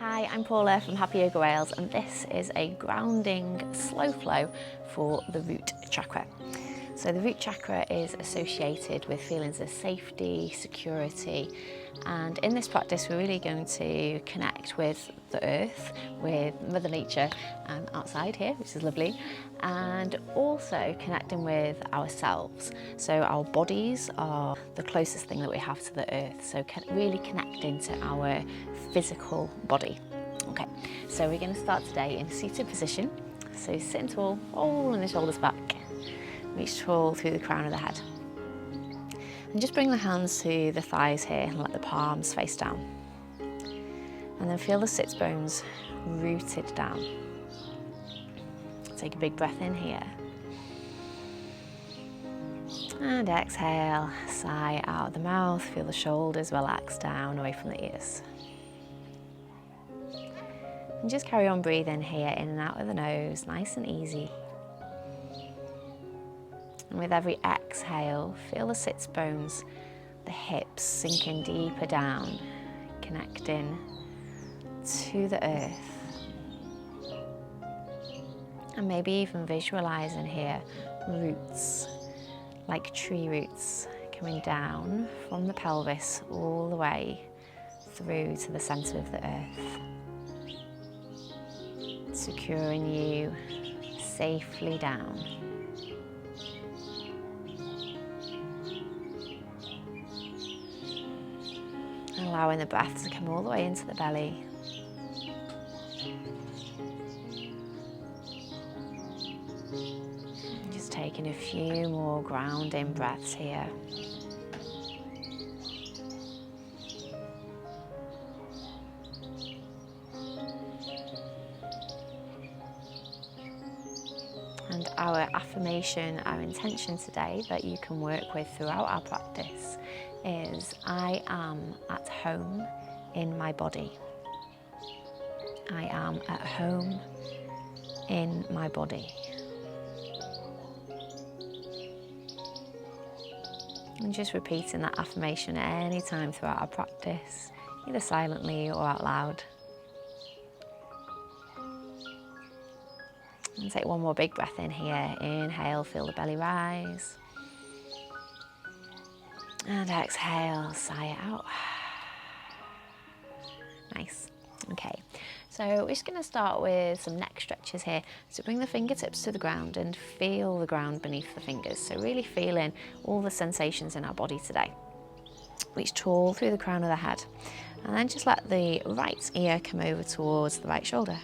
Hi, I'm Paula from Happy Yoga Wales, and this is a grounding slow flow for the root chakra. So the root chakra is associated with feelings of safety, security, and in this practice we're really going to connect with the earth, with Mother Nature outside here, which is lovely, and also connecting with ourselves. So our bodies are the closest thing that we have to the earth, so really connecting to our physical body. Okay, so we're going to start today in a seated position. So sitting tall, rolling the shoulders back, reach tall through the crown of the head. And just bring the hands to the thighs here and let the palms face down. And then feel the sits bones rooted down. Take a big breath in here. And exhale, sigh out of the mouth. Feel the shoulders relax down away from the ears. And just carry on breathing here, in and out of the nose, nice and easy. And with every exhale, feel the sits bones, the hips sinking deeper down, connecting to the earth. And maybe even visualizing here roots, like tree roots, coming down from the pelvis all the way through to the center of the earth, securing you safely down. Allowing the breath to come all the way into the belly. Just taking a few more grounding breaths here. And our affirmation, our intention today that you can work with throughout our practice is, I am at home in my body. I am at home in my body. And just repeating that affirmation any time throughout our practice, either silently or out loud. And take one more big breath in here. Inhale, feel the belly rise. And exhale, sigh it out. Nice. Okay, so we're just going to start with some neck stretches here. So bring the fingertips to the ground and feel the ground beneath the fingers. So really feeling all the sensations in our body today. Reach tall through the crown of the head. And then just let the right ear come over towards the right shoulder.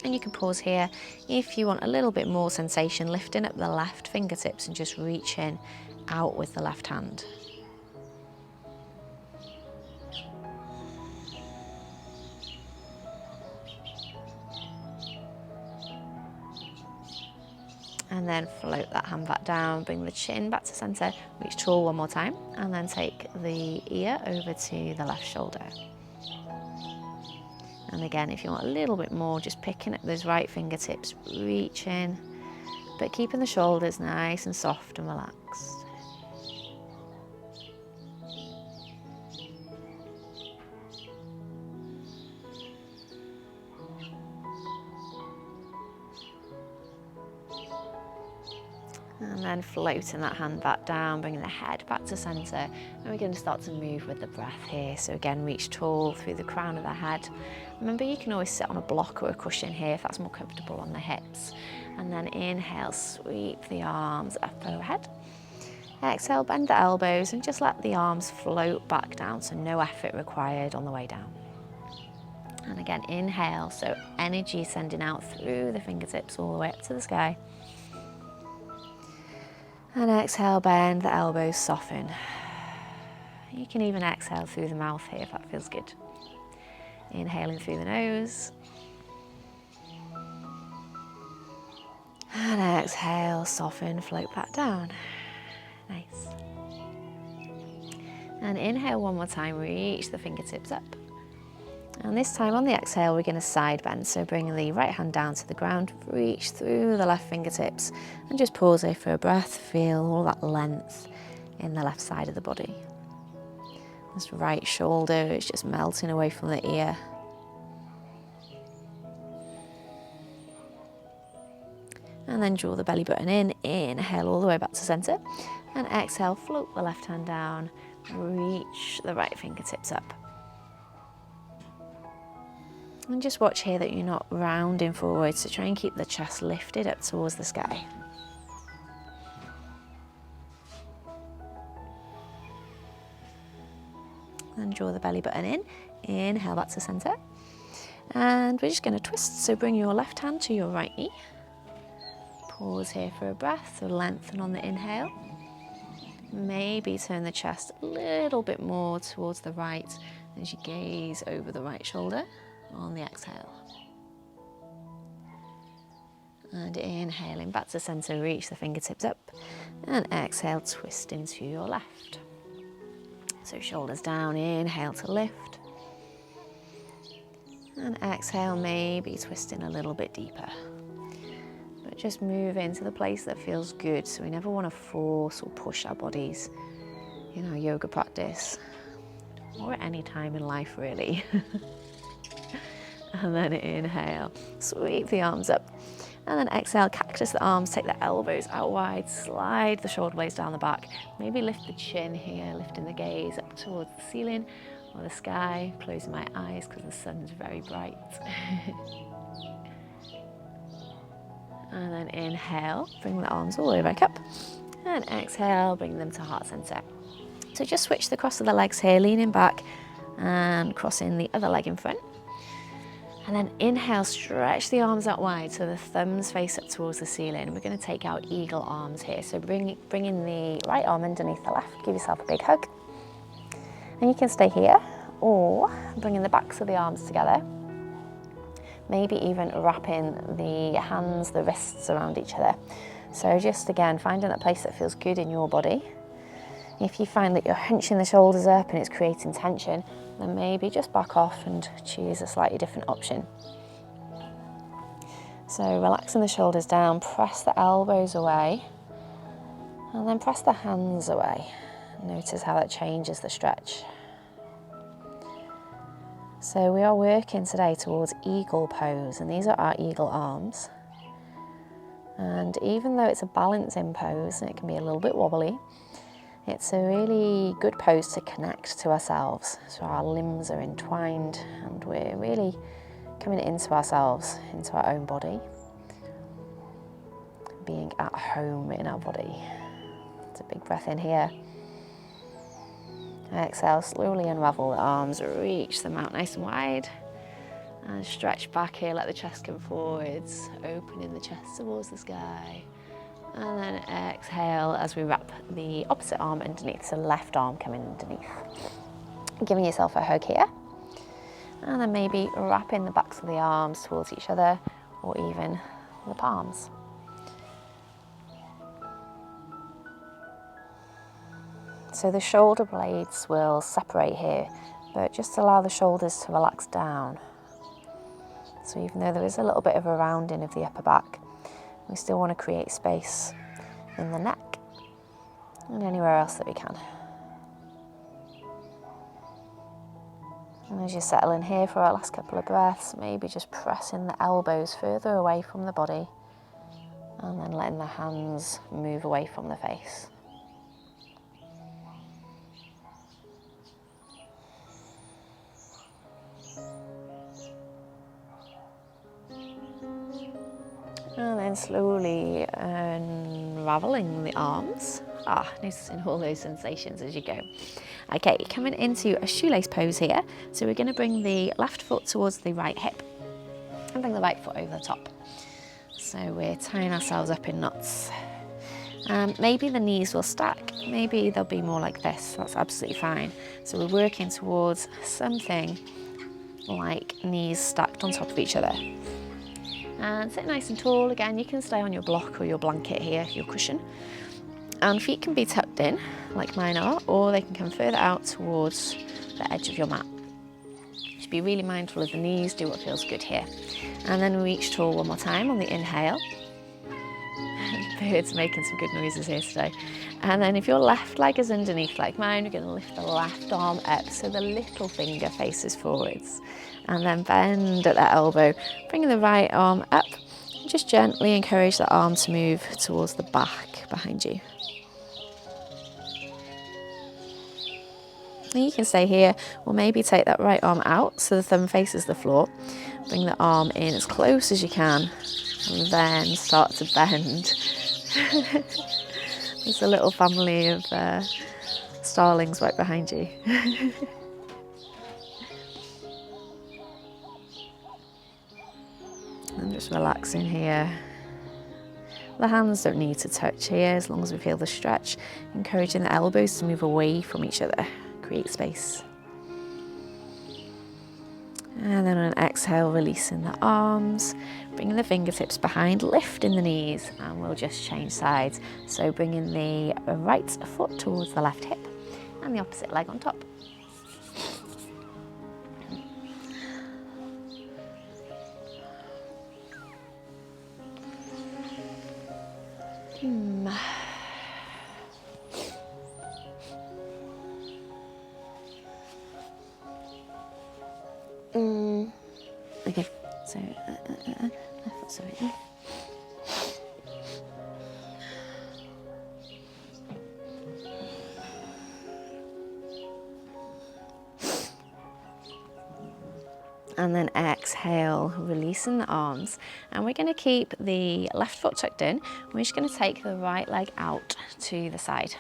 And you can pause here if you want a little bit more sensation, lifting up the left fingertips and just reaching out with the left hand. And then float that hand back down, bring the chin back to center, reach tall one more time, and then take the ear over to the left shoulder. And again, if you want a little bit more, just picking up those right fingertips, reaching, but keeping the shoulders nice and soft and relaxed. And then floating that hand back down, bringing the head back to center. And we're going to start to move with the breath here. So again, reach tall through the crown of the head. Remember, you can always sit on a block or a cushion here if that's more comfortable on the hips. And then inhale, sweep the arms up overhead. Exhale, bend the elbows and just let the arms float back down, so no effort required on the way down. And again, inhale, so energy sending out through the fingertips all the way up to the sky. And exhale, bend the elbows, soften. You can even exhale through the mouth here if that feels good. Inhaling through the nose. And exhale, soften, float back down. Nice. And inhale one more time, reach the fingertips up. And this time on the exhale, we're going to side bend. So bring the right hand down to the ground, reach through the left fingertips, and just pause here for a breath. Feel all that length in the left side of the body. This right shoulder is just melting away from the ear. And then draw the belly button in, inhale all the way back to center, and exhale, float the left hand down, reach the right fingertips up. And just watch here that you're not rounding forward, so try and keep the chest lifted up towards the sky. And draw the belly button in, inhale back to center. And we're just going to twist, so bring your left hand to your right knee. Pause here for a breath, so lengthen on the inhale. Maybe turn the chest a little bit more towards the right as you gaze over the right shoulder on the exhale. And inhaling back to center, reach the fingertips up, and exhale, twist into your left. So shoulders down, inhale to lift, and exhale, maybe twisting a little bit deeper. But just move into the place that feels good. So we never want to force or push our bodies in our yoga practice, or at any time in life really. And then inhale, sweep the arms up. And then exhale, cactus the arms, take the elbows out wide, slide the shoulder blades down the back. Maybe lift the chin here, lifting the gaze up towards the ceiling or the sky. Closing my eyes because the sun's very bright. And then inhale, bring the arms all the way back up. And exhale, bring them to heart center. So just switch the cross of the legs here, leaning back and crossing the other leg in front. And then inhale, stretch the arms out wide so the thumbs face up towards the ceiling. We're going to take our eagle arms here. So bring in the right arm underneath the left, give yourself a big hug. And you can stay here, or bring in the backs of the arms together. Maybe even wrapping the hands, the wrists around each other. So just again, finding that place that feels good in your body. If you find that you're hunching the shoulders up and it's creating tension, then maybe just back off and choose a slightly different option. So relaxing the shoulders down, press the elbows away, and then press the hands away. Notice how that changes the stretch. So we are working today towards eagle pose, and these are our eagle arms. And even though it's a balancing pose and it can be a little bit wobbly, it's a really good pose to connect to ourselves. So our limbs are entwined and we're really coming into ourselves, into our own body, being at home in our body. It's a big breath in here. Exhale, slowly unravel the arms, reach them out nice and wide. And stretch back here, let the chest come forwards, opening the chest towards the sky. And then exhale as we wrap the opposite arm underneath, so left arm coming underneath. Giving yourself a hug here. And then maybe wrapping the backs of the arms towards each other, or even the palms. So the shoulder blades will separate here, but just allow the shoulders to relax down. So even though there is a little bit of a rounding of the upper back, we still want to create space in the neck and anywhere else that we can. And as you settle in here for our last couple of breaths, maybe just pressing the elbows further away from the body and then letting the hands move away from the face. And then slowly unraveling the arms. Noticing all those sensations as you go. Okay, coming into a shoelace pose here. So we're going to bring the left foot towards the right hip and bring the right foot over the top. So we're tying ourselves up in knots. Maybe the knees will stack. Maybe they'll be more like this. That's absolutely fine. So we're working towards something like knees stacked on top of each other. And sit nice and tall. Again, you can stay on your block or your blanket here, your cushion. And feet can be tucked in, like mine are, or they can come further out towards the edge of your mat. Just be really mindful of the knees, do what feels good here. And then reach tall one more time on the inhale. Birds making some good noises here today. And then if your left leg is underneath like mine, we're going to lift the left arm up so the little finger faces forwards. And then bend at that elbow, bringing the right arm up. Just gently encourage the arm to move towards the back behind you. And you can stay here, or maybe take that right arm out so the thumb faces the floor. Bring the arm in as close as you can, and then start to bend. There's a little family of starlings right behind you. And just relaxing here. The hands don't need to touch here as long as we feel the stretch, encouraging the elbows to move away from each other, create space. And then on an exhale, releasing the arms, bringing the fingertips behind, lifting the knees, and we'll just change sides. So bringing the right foot towards the left hip and the opposite leg on top. Okay, so left foot, sorry. And then exhale, releasing the arms. And we're going to keep the left foot tucked in. We're just going to take the right leg out to the side.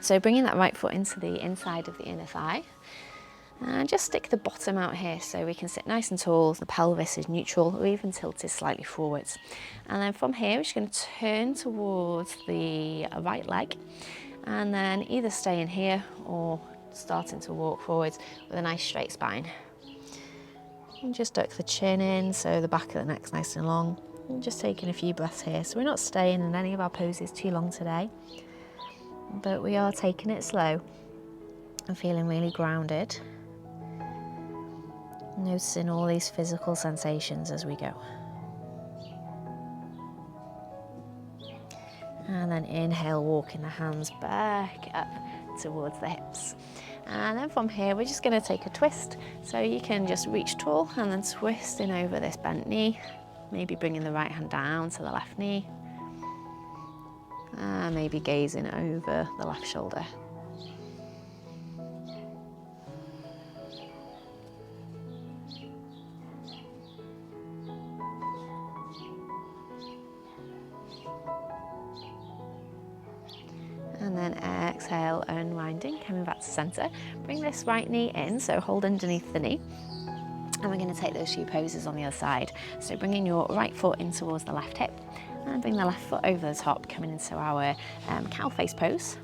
So bringing that right foot into the inside of the inner thigh. And just stick the bottom out here so we can sit nice and tall, the pelvis is neutral or even tilted slightly forwards. And then from here, we're just going to turn towards the right leg and then either stay in here or starting to walk forwards with a nice straight spine. And just duck the chin in so the back of the neck's nice and long. And just taking a few breaths here. So we're not staying in any of our poses too long today, but we are taking it slow and feeling really grounded. Noticing all these physical sensations as we go. And then inhale, walking the hands back up towards the hips. And then from here, we're just going to take a twist. So you can just reach tall and then twisting over this bent knee. Maybe bringing the right hand down to the left knee. And maybe gazing over the left shoulder. And then exhale, unwinding, coming back to center. Bring this right knee in, so hold underneath the knee. And we're going to take those few poses on the other side. So bringing your right foot in towards the left hip and bring the left foot over the top, coming into our cow face pose.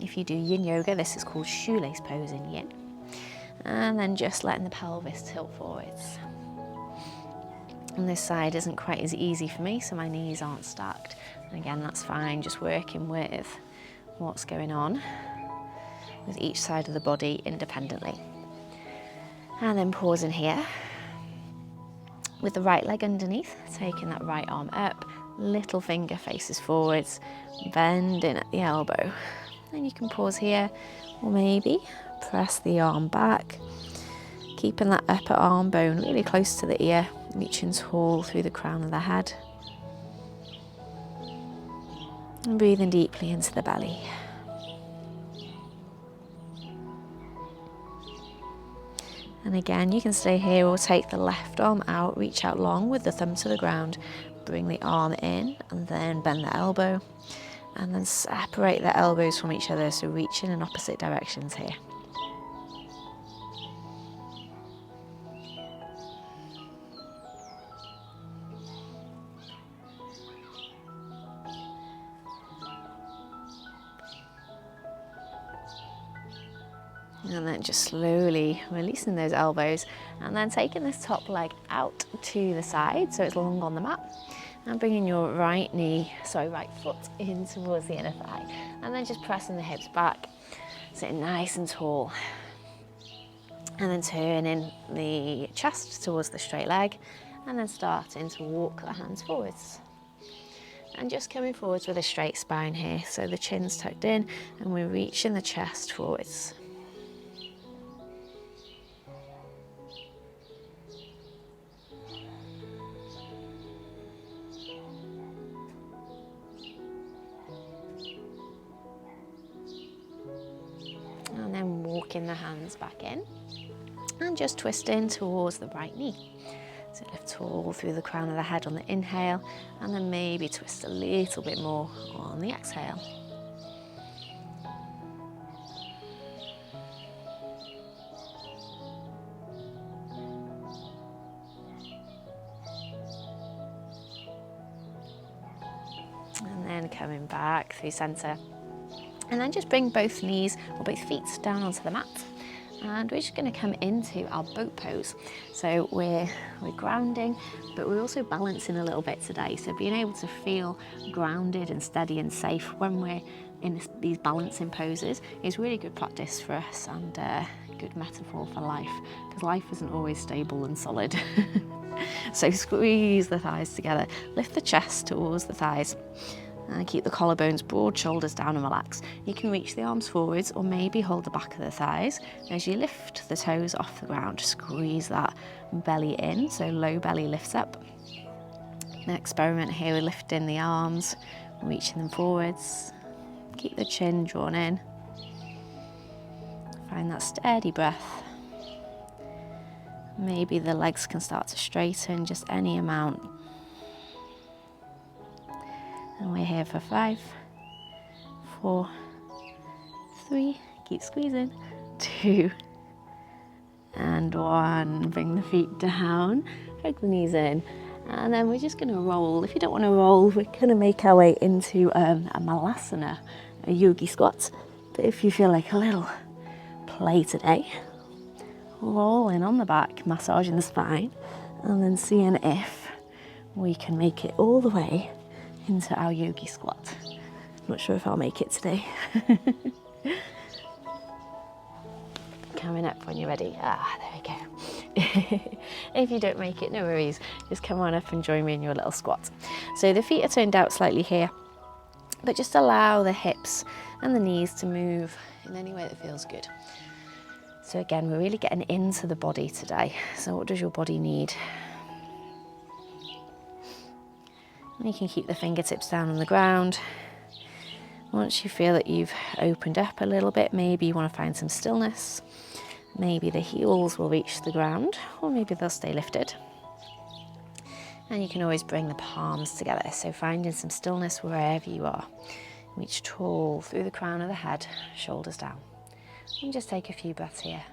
If you do yin yoga, this is called shoelace pose in yin. And then just letting the pelvis tilt forwards. And this side isn't quite as easy for me, so my knees aren't stacked. And again, that's fine, just working with what's going on with each side of the body independently. And then pausing here with the right leg underneath, taking that right arm up, little finger faces forwards, bending at the elbow. Then you can pause here, or maybe press the arm back, keeping that upper arm bone really close to the ear, reaching tall through the crown of the head. And breathing deeply into the belly. And again, you can stay here or take the left arm out, reach out long with the thumb to the ground, bring the arm in and then bend the elbow and then separate the elbows from each other, so reaching in opposite directions here. And then just slowly releasing those elbows and then taking this top leg out to the side so it's long on the mat, and bringing your right foot in towards the inner thigh, and then just pressing the hips back, sitting nice and tall, and then turning the chest towards the straight leg and then starting to walk the hands forwards. And just coming forwards with a straight spine here. So the chin's tucked in and we're reaching the chest forwards. And then walking the hands back in and just twisting towards the right knee. So lift tall through the crown of the head on the inhale, and then maybe twist a little bit more on the exhale. And then coming back through centre. And then just bring both knees or both feet down onto the mat. And we're just going to come into our boat pose. So we're grounding, but we're also balancing a little bit today. So being able to feel grounded and steady and safe when we're in these balancing poses is really good practice for us, and a good metaphor for life, because life isn't always stable and solid. So squeeze the thighs together, lift the chest towards the thighs. And keep the collarbones broad, shoulders down and relax. You can reach the arms forwards or maybe hold the back of the thighs. As you lift the toes off the ground, squeeze that belly in, so low belly lifts up. An experiment here with lifting the arms, reaching them forwards. Keep the chin drawn in. Find that steady breath. Maybe the legs can start to straighten, just any amount. And we're here for 5, 4, 3, keep squeezing, 2, and 1. Bring the feet down, hug the knees in, and then we're just going to roll. If you don't want to roll, we're going to make our way into a malasana, a yogi squat. But if you feel like a little play today, rolling on the back, massaging the spine, and then seeing if we can make it all the way into our yogi squat. Not sure if I'll make it today. Coming up when you're ready. There we go. If you don't make it, no worries. Just come on up and join me in your little squat. So the feet are turned out slightly here, but just allow the hips and the knees to move in any way that feels good. So again, we're really getting into the body today. So what does your body need? You can keep the fingertips down on the ground. Once you feel that you've opened up a little bit, maybe you want to find some stillness. Maybe the heels will reach the ground, or maybe they'll stay lifted. And you can always bring the palms together, so finding some stillness wherever you are. Reach tall through the crown of the head, shoulders down. And just take a few breaths here.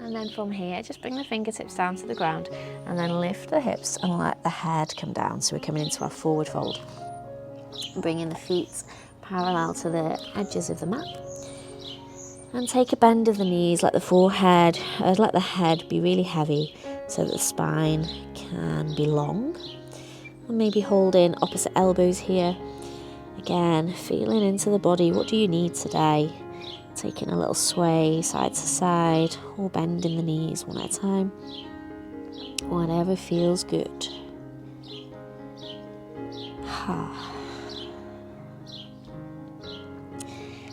And then from here, just bring the fingertips down to the ground and then lift the hips and let the head come down. So we're coming into our forward fold. Bringing the feet parallel to the edges of the mat. And take a bend of the knees, let the head be really heavy so that the spine can be long. And maybe holding opposite elbows here. Again, feeling into the body. What do you need today? Taking a little sway side to side, or bending the knees one at a time. Whatever feels good.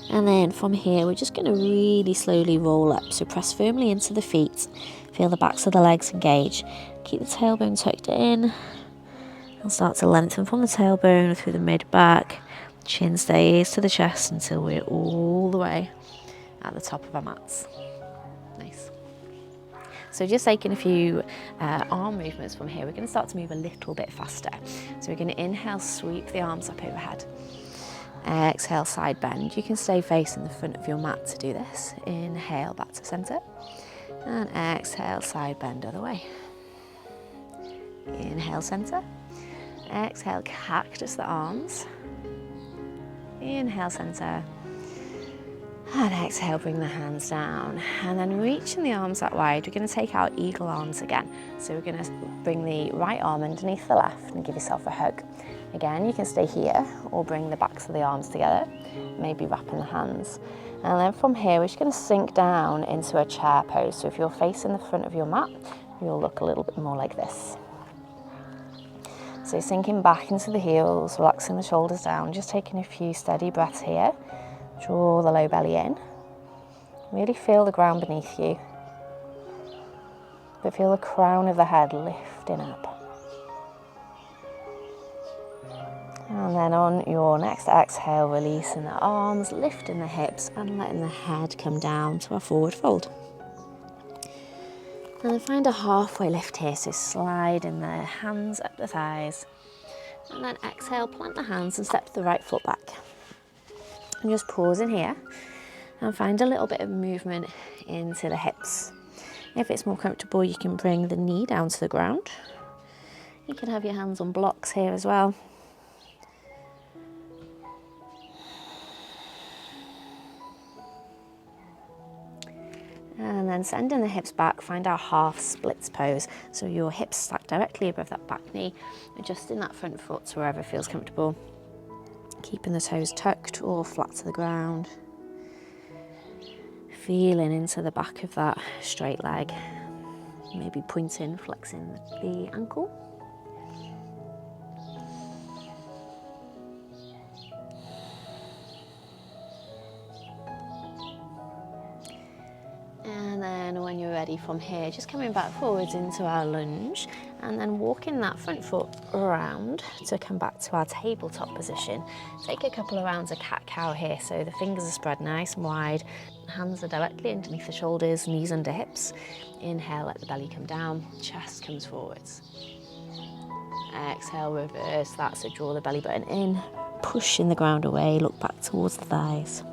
And then from here, we're just going to really slowly roll up. So press firmly into the feet. Feel the backs of the legs engage. Keep the tailbone tucked in. And start to lengthen from the tailbone through the mid-back. Chin stays to the chest until we're all the way at the top of our mats. Nice. So just taking a few arm movements from here, we're going to start to move a little bit faster. So we're going to inhale, sweep the arms up overhead. Exhale, side bend. You can stay facing the front of your mat to do this. Inhale, back to centre. And exhale, side bend other way. Inhale, centre. Exhale, cactus the arms. Inhale, centre. And exhale, bring the hands down. And then reaching the arms out wide, we're going to take our eagle arms again. So we're going to bring the right arm underneath the left and give yourself a hug. Again, you can stay here or bring the backs of the arms together, maybe wrapping the hands. And then from here, we're just going to sink down into a chair pose. So if you're facing the front of your mat, you'll look a little bit more like this. So sinking back into the heels, relaxing the shoulders down, just taking a few steady breaths here. Draw the low belly in. Really feel the ground beneath you. But feel the crown of the head lifting up. And then on your next exhale, releasing the arms, lifting the hips and letting the head come down to our forward fold. And then find a halfway lift here, so sliding the hands up the thighs. And then exhale, plant the hands and step the right foot back. And just pause in here and find a little bit of movement into the hips. If it's more comfortable, you can bring the knee down to the ground. You can have your hands on blocks here as well. And then sending the hips back, find our half splits pose. So your hips stack directly above that back knee, adjusting that front foot to wherever feels comfortable. Keeping the toes tucked or flat to the ground. Feeling into the back of that straight leg. Maybe pointing, flexing the ankle. And then when you're ready from here, just coming back forwards into our lunge and then walking that front foot around to come back to our tabletop position. Take a couple of rounds of cat-cow here, so the fingers are spread nice and wide, hands are directly underneath the shoulders, knees under hips. Inhale, let the belly come down, chest comes forwards. Exhale, reverse that, so draw the belly button in, pushing the ground away, look back towards the thighs.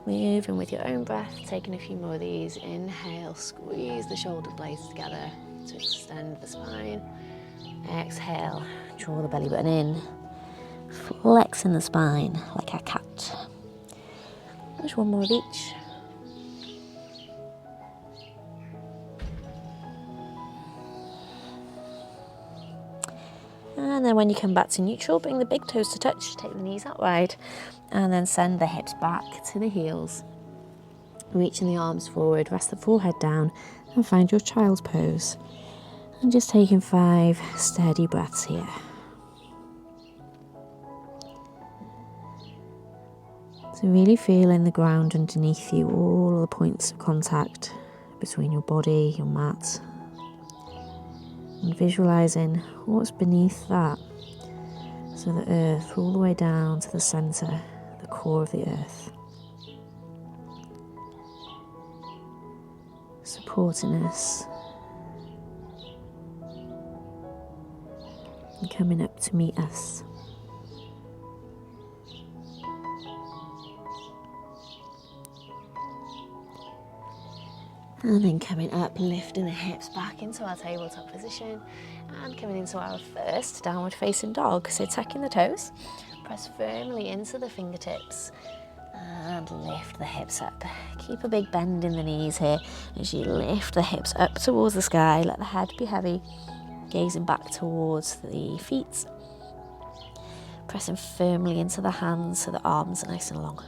Moving with your own breath, taking a few more of these. Inhale, squeeze the shoulder blades together to extend the spine. Exhale, draw the belly button in, flexing the spine like a cat. Just one more of each. And then when you come back to neutral, bring the big toes to touch, take the knees out wide, and then send the hips back to the heels. Reaching the arms forward, rest the forehead down, and find your child's pose. And just taking 5 steady breaths here. So really feeling the ground underneath you, all the points of contact between your body, your mat, and visualising what's beneath that. So the earth all the way down to the centre, the core of the earth. Supporting us. And coming up to meet us. And then coming up, lifting the hips back into our tabletop position and coming into our first downward facing dog. So tucking the toes, press firmly into the fingertips and lift the hips up. Keep a big bend in the knees here as you lift the hips up towards the sky. Let the head be heavy, gazing back towards the feet. Pressing firmly into the hands so the arms are nice and long.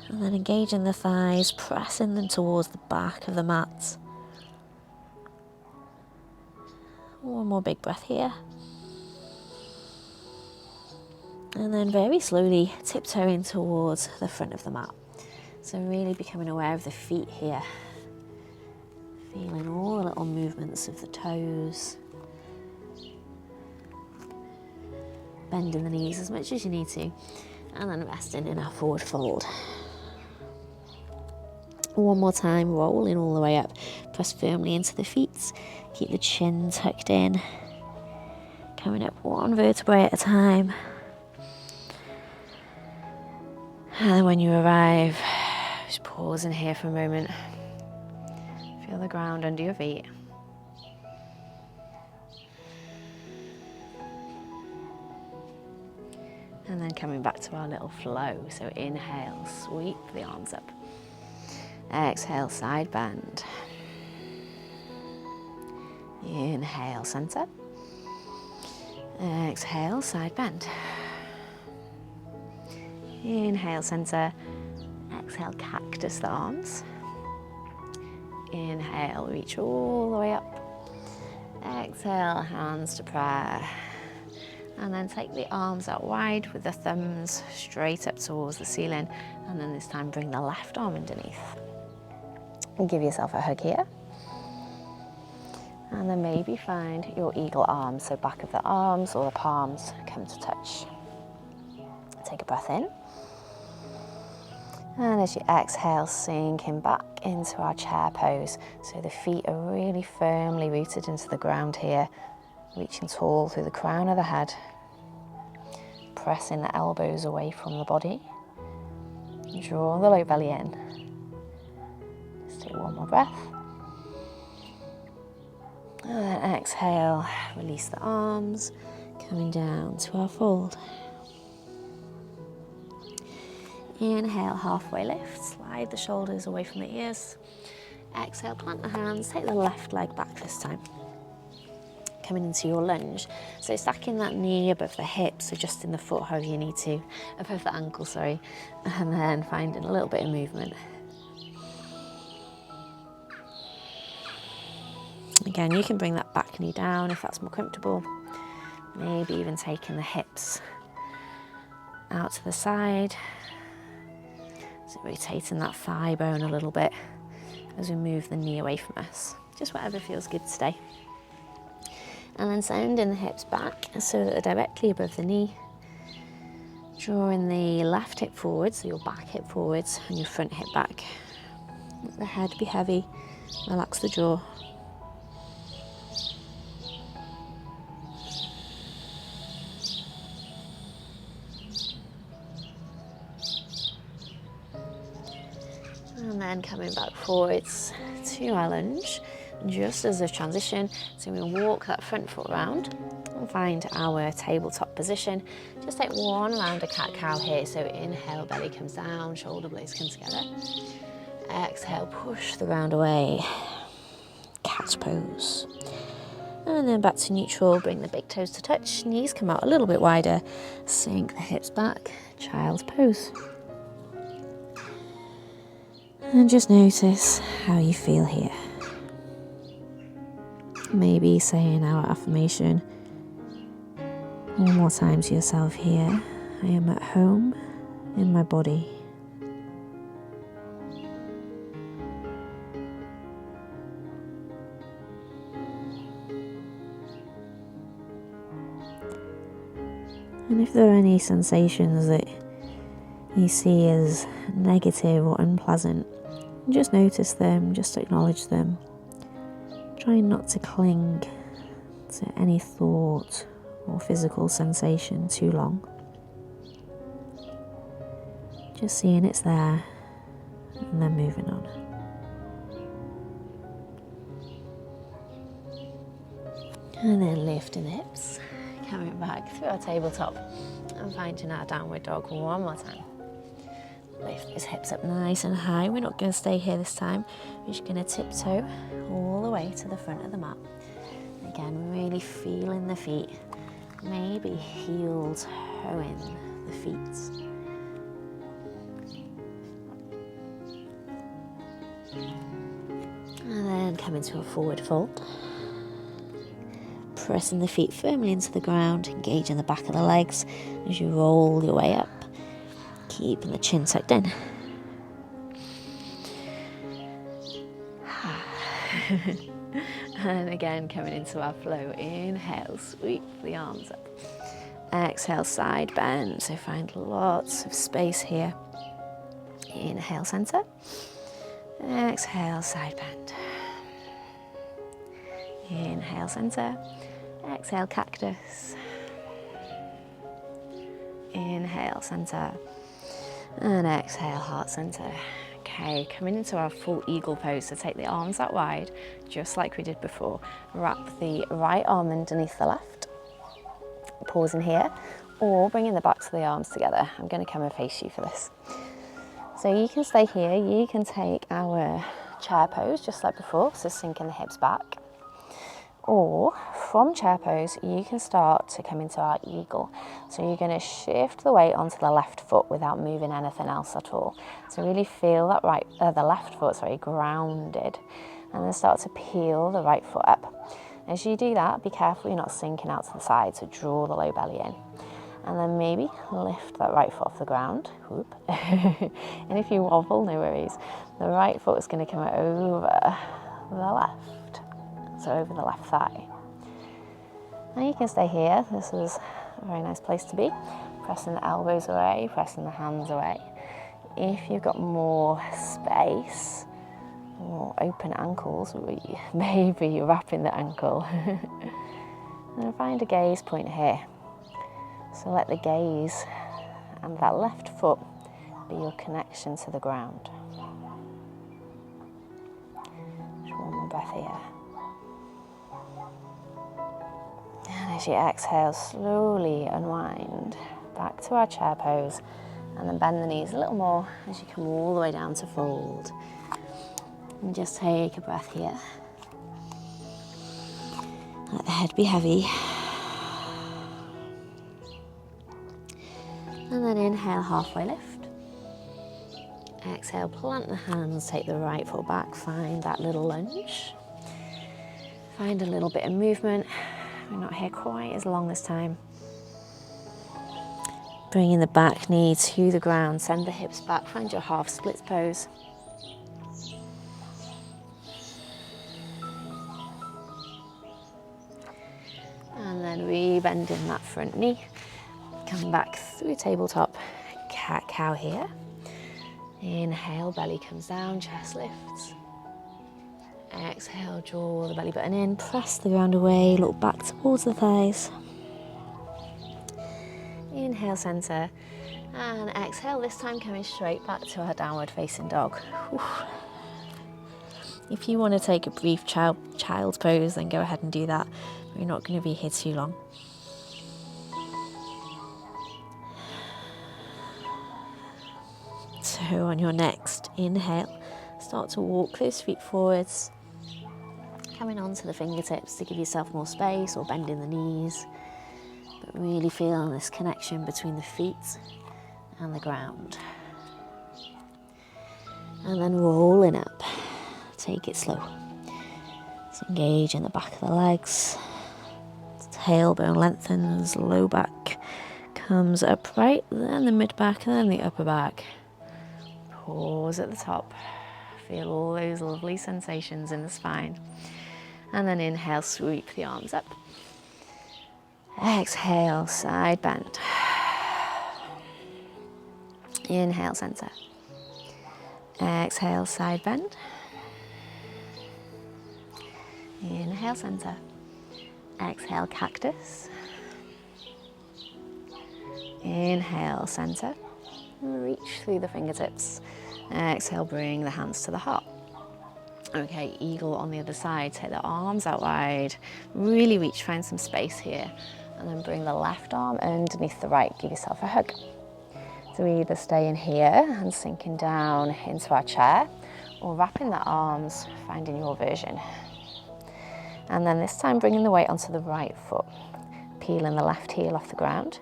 And then engaging the thighs, pressing them towards the back of the mat. One more big breath here. And then very slowly tiptoeing towards the front of the mat. So really becoming aware of the feet here. Feeling all the little movements of the toes. Bending the knees as much as you need to. And then resting in our forward fold. One more time, rolling all the way up. Press firmly into the feet. Keep the chin tucked in. Coming up one vertebrae at a time. And then when you arrive, just pause and here for a moment. Feel the ground under your feet. And then coming back to our little flow. So inhale, sweep the arms up. Exhale, side bend. Inhale, center. Exhale, side bend. Inhale, center. Exhale, cactus the arms. Inhale, reach all the way up. Exhale, hands to prayer. And then take the arms out wide with the thumbs straight up towards the ceiling. And then this time bring the left arm underneath. And give yourself a hug here. And then maybe find your eagle arms, so back of the arms or the palms come to touch. Take a breath in. And as you exhale, sinking back into our chair pose. So the feet are really firmly rooted into the ground here, reaching tall through the crown of the head. Pressing the elbows away from the body. Draw the low belly in. Just take one more breath. And then exhale, release the arms, coming down to our fold. Inhale, halfway lift, slide the shoulders away from the ears. Exhale, plant the hands, take the left leg back this time. Coming into your lunge. So stacking that knee above the hips, adjusting the foot however you need to, above the ankle, sorry, and then finding a little bit of movement. Again, you can bring that back knee down if that's more comfortable. Maybe even taking the hips out to the side. So rotating that thigh bone a little bit as we move the knee away from us. Just whatever feels good today. And then sending the hips back so that they're directly above the knee. Drawing the left hip forward, so your back hip forwards and your front hip back. Let the head be heavy, relax the jaw. And then coming back forwards to our lunge, just as a transition. So we walk that front foot round and find our tabletop position. Just take one round of cat-cow here. So inhale, belly comes down, shoulder blades come together. Exhale, push the ground away. Cat pose. And then back to neutral, bring the big toes to touch, knees come out a little bit wider, sink the hips back, child's pose. And just notice how you feel here. Maybe saying our affirmation one more time to yourself here. I am at home in my body. And if there are any sensations that you see as negative or unpleasant, just notice them, just acknowledge them. Try not to cling to any thought or physical sensation too long. Just seeing it's there and then moving on. And then lifting the hips, coming back through our tabletop and finding our downward dog one more time. Lift those hips up nice and high. We're not going to stay here this time. We're just going to tiptoe all the way to the front of the mat. Again, really feeling the feet. Maybe heel toeing the feet. And then come into a forward fold. Pressing the feet firmly into the ground, engaging the back of the legs as you roll your way up. Keeping the chin tucked in. And again, coming into our flow. Inhale, sweep the arms up. Exhale, side bend. So find lots of space here. Inhale, center. Exhale, side bend. Inhale, center. Exhale, cactus. Inhale, center. And exhale, heart center. Okay, coming into our full eagle pose. So take the arms out wide, just like we did before. Wrap the right arm underneath the left. Pause in here. or bringing the backs of the arms together. I'm going to come and face you for this. So you can stay here, you can take our chair pose just like before, so sinking the hips back. Or from chair pose, you can start to come into our eagle. So you're going to shift the weight onto the left foot without moving anything else at all. So really feel that the left foot, grounded, and then start to peel the right foot up. As you do that, be careful you're not sinking out to the side, so draw the low belly in. And then maybe lift that right foot off the ground. Whoop. And if you wobble, no worries. The right foot is going to come over the left, so over the left thigh. Now you can stay here. This is a very nice place to be. Pressing the elbows away, pressing the hands away. If you've got more space, or open ankles, maybe wrapping the ankle. And find a gaze point here. So let the gaze and that left foot be your connection to the ground. Just one more breath here. And as you exhale, slowly unwind back to our chair pose, and then bend the knees a little more as you come all the way down to fold. And just take a breath here. Let the head be heavy. And then inhale, halfway lift. Exhale, plant the hands, take the right foot back, find that little lunge. Find a little bit of movement. We're not here quite as long this time. Bringing the back knee to the ground, send the hips back, find your half splits pose. And then re-bending that front knee. Come back through tabletop, cat-cow here. Inhale, belly comes down, chest lifts. Exhale, draw the belly button in, press the ground away, look back towards the thighs. Inhale, center, and exhale, this time coming straight back to our downward facing dog. Whew. If you want to take a brief child's pose, then go ahead and do that. We're not going to be here too long. So on your next inhale, start to walk those feet forwards, coming onto the fingertips to give yourself more space, or bending the knees, but really feel this connection between the feet and the ground. And then rolling up, take it slow. So engage in the back of the legs, tailbone lengthens, low back comes upright, then the mid back, and then the upper back. Pause at the top, feel all those lovely sensations in the spine. And then inhale, sweep the arms up. Exhale, side bend. Inhale, center. Exhale, side bend. Inhale, center. Exhale, cactus. Inhale, center. Reach through the fingertips. Exhale, bring the hands to the heart. Okay, eagle on the other side. Take the arms out wide. Really reach, find some space here. And then bring the left arm underneath the right. Give yourself a hug. So we either stay in here and sinking down into our chair, or wrapping the arms, finding your version. And then this time bringing the weight onto the right foot, peeling the left heel off the ground.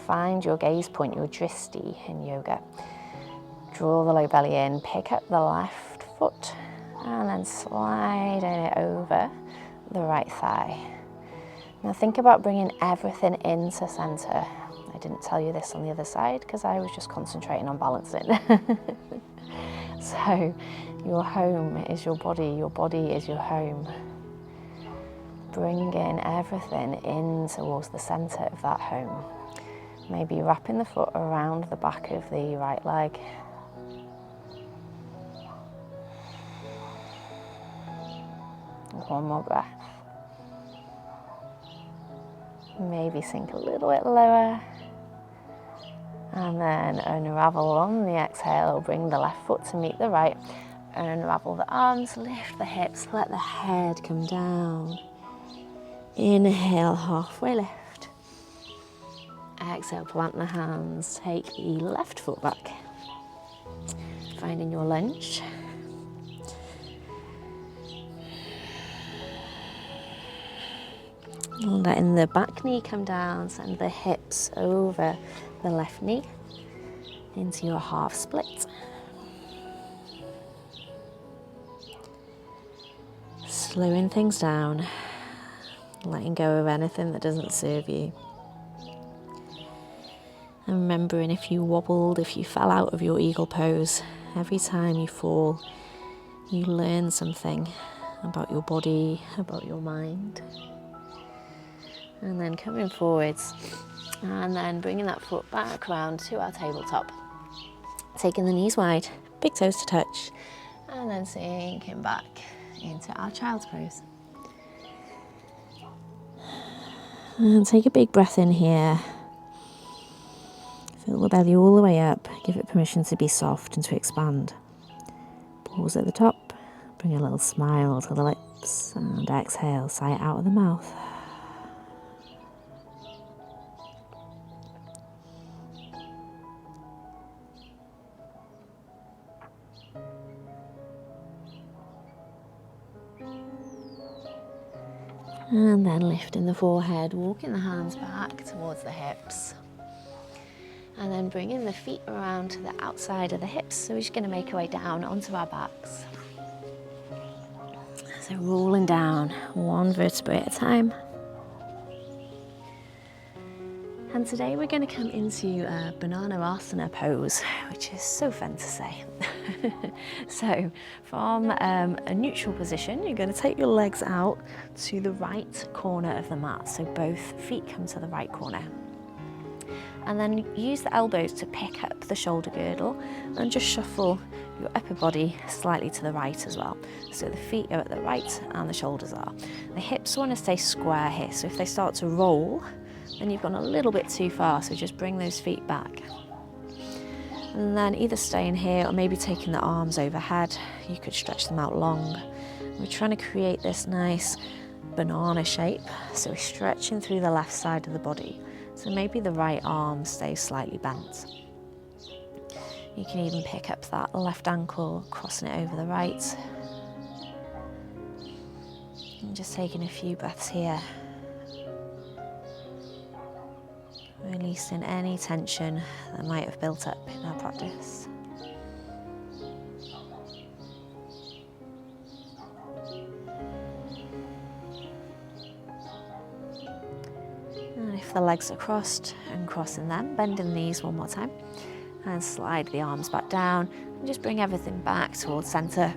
Find your gaze point, your dristi in yoga. Draw the low belly in, pick up the left foot, and then slide it over the right thigh. Now think about bringing everything into center. I didn't tell you this on the other side because I was just concentrating on balancing. So your home is your body is your home. Bringing everything in towards the center of that home. Maybe wrapping the foot around the back of the right leg. One more breath. Maybe sink a little bit lower. And then unravel on the exhale, bring the left foot to meet the right. Unravel the arms, lift the hips, let the head come down. Inhale, halfway lift. Exhale, plant the hands, take the left foot back. Finding your lunge. Letting the back knee come down, send the hips over the left knee into your half split. Slowing things down, letting go of anything that doesn't serve you. And remembering, if you wobbled, if you fell out of your eagle pose, every time you fall, you learn something about your body, about your mind. And then coming forwards, and then bringing that foot back round to our tabletop. Taking the knees wide, big toes to touch, and then sinking back into our child's pose. And take a big breath in here. Fill the belly all the way up, give it permission to be soft and to expand. Pause at the top, bring a little smile to the lips, and exhale, sigh it out of the mouth. And then lifting the forehead, walking the hands back towards the hips. And then bringing the feet around to the outside of the hips. So we're just going to make our way down onto our backs. So rolling down one vertebrae at a time. And today we're going to come into a banana asana pose, which is so fun to say. So from a neutral position, you're going to take your legs out to the right corner of the mat. So both feet come to the right corner. And then use the elbows to pick up the shoulder girdle and just shuffle your upper body slightly to the right as well. So the feet are at the right and the shoulders are. The hips want to stay square here. So if they start to roll, then you've gone a little bit too far. So just bring those feet back. And then either staying here or maybe taking the arms overhead. You could stretch them out long. We're trying to create this nice banana shape. So we're stretching through the left side of the body. So maybe the right arm stays slightly bent. You can even pick up that left ankle, crossing it over the right. And just taking a few breaths here. Releasing any tension that might have built up in our practice. And if the legs are crossed, uncrossing them, bending the knees one more time, and slide the arms back down, and just bring everything back towards center.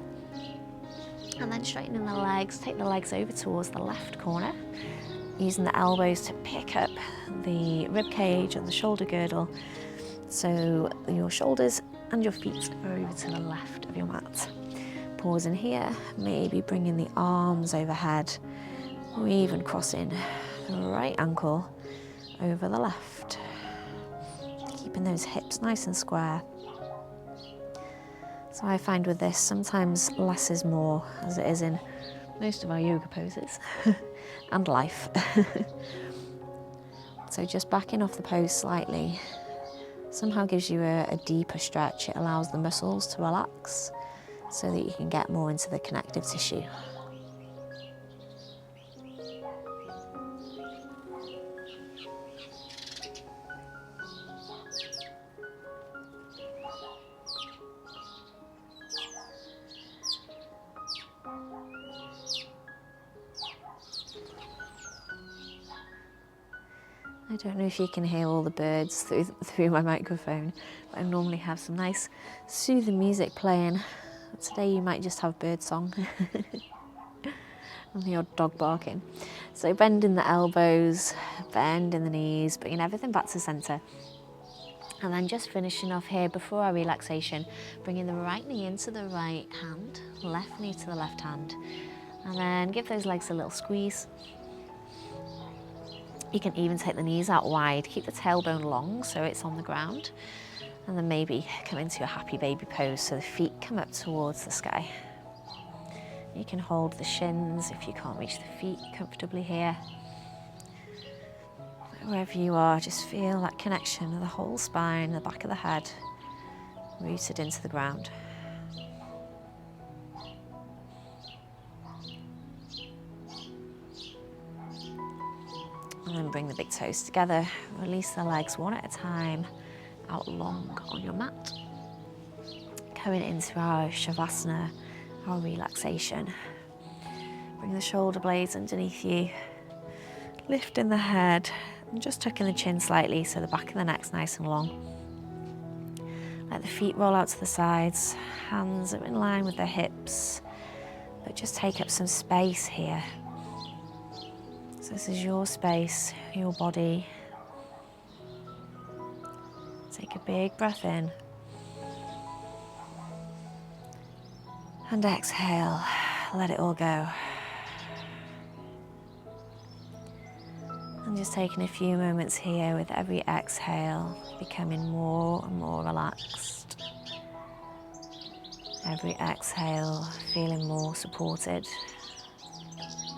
And then straightening the legs, take the legs over towards the left corner, using the elbows to pick up the rib cage and the shoulder girdle, so your shoulders and your feet are over to the left of your mat. Pausing here, maybe bringing the arms overhead, or even crossing the right ankle over the left. Keeping those hips nice and square. So I find with this, sometimes less is more, as it is in most of our yoga poses and life. So just backing off the pose slightly somehow gives you a deeper stretch. It allows the muscles to relax so that you can get more into the connective tissue. I don't know if you can hear all the birds through my microphone, but I normally have some nice soothing music playing. Today you might just have bird song and the odd dog barking. So bending the elbows, bending the knees, bringing everything back to center. And then just finishing off here before our relaxation, bringing the right knee into the right hand, left knee to the left hand, and then give those legs a little squeeze. You can even take the knees out wide, keep the tailbone long so it's on the ground, and then maybe come into a happy baby pose so the feet come up towards the sky. You can hold the shins if you can't reach the feet comfortably here. Wherever you are, just feel that connection of the whole spine, the back of the head, rooted into the ground. And then bring the big toes together, release the legs one at a time, out long on your mat. Going into our Shavasana, our relaxation. Bring the shoulder blades underneath you, lifting the head and just tucking the chin slightly so the back of the neck's nice and long. Let the feet roll out to the sides, hands are in line with the hips, but just take up some space here. So this is your space, your body. Take a big breath in. And exhale, let it all go. And just taking a few moments here with every exhale, becoming more and more relaxed. Every exhale, feeling more supported,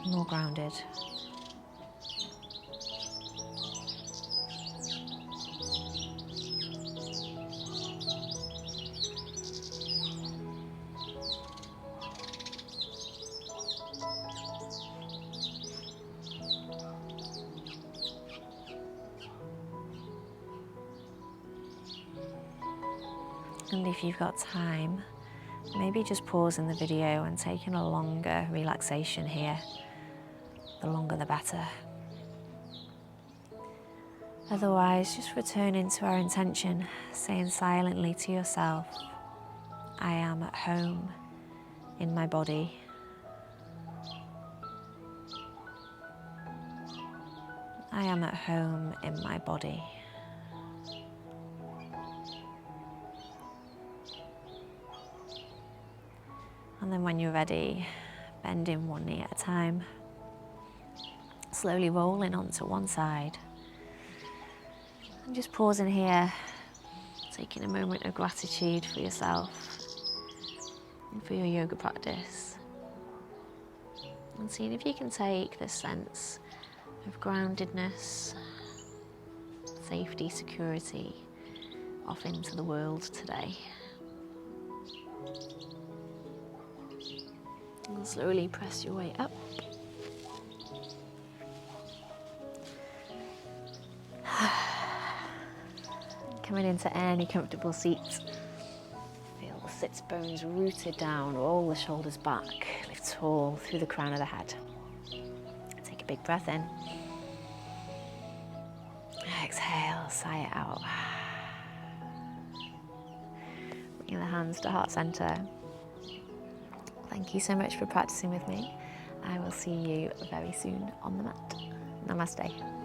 more grounded. And if you've got time, maybe just pausing the video and taking a longer relaxation here. The longer the better. Otherwise, just returning to our intention, saying silently to yourself, I am at home in my body. I am at home in my body. And then when you're ready, bending one knee at a time, slowly rolling onto one side. And just pausing here, taking a moment of gratitude for yourself and for your yoga practice. And seeing if you can take this sense of groundedness, safety, security off into the world today. And slowly press your way up. Coming into any comfortable seat. Feel the sits bones rooted down, roll the shoulders back, lift tall through the crown of the head. Take a big breath in. Exhale, sigh it out. Bring the hands to heart center. Thank you so much for practicing with me. I will see you very soon on the mat. Namaste.